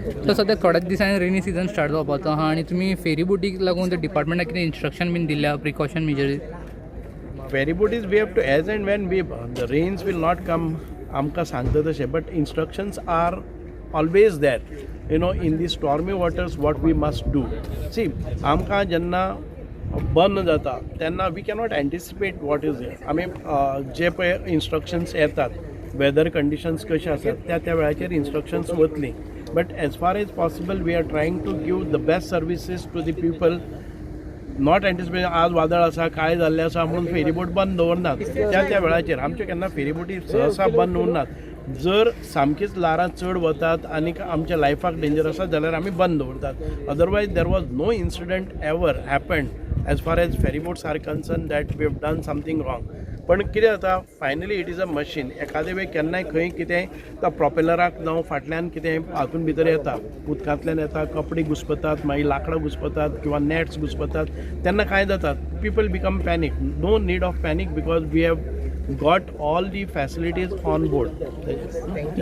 तर सध्या थोड्याच दिसांनी रेनी सीझन स्टार्ट जावपाचो आहा आनी तुमी फेरी बोटीक लागून त्या डिपार्टमेंटाक कितें इन्स्ट्रक्शन बीन दिल्या precaution मेजरीज? Ferry boat is we have to, as and when we the rains will not come, आमकां सांगता तशें, but instructions are always there, you know, in the stormy waters what we must do. See, आमकां जेन्ना बंद जाता तेन्ना we cannot anticipate what is there. आमी जे पळय इन्स्ट्रक्शन्स येतात, वेदर कंडिशन्स कशे आसात त्या वेळाचेर इन्स्ट्रक्शन्स वतली. But as far as possible we are trying to give the best services to the people. Not anticipate आज वादळ आसा काय जाल्लें आसा म्हणून फेरी बोट बंद दवरनात त्या वेळाचेर. आमचे केन्ना फेरी बोटी सहसा बंद उरनात. जर सामकीच लारां चड वतात आनी आमच्या लायफाक डेंजर आसा जाल्यार आमी बंद दवरतात. Otherwise there was no incident ever happened as far as ferry boats are concern that we have done something wrong. पण कितें जाता, finally it is a machine. एखादे वेळ केन्नाय खंय कितें प्रॉपेलराक जावं फाटल्यान कितें हातून भितर येता, उदकांतल्यान येता, कपडे घुस्पतात, मागीर लांकडां घुस्पतात किंवा नेट्स घुस्पतात, तेन्ना काय जातात, people become panic. No need of panic because we have got all the facilities on board.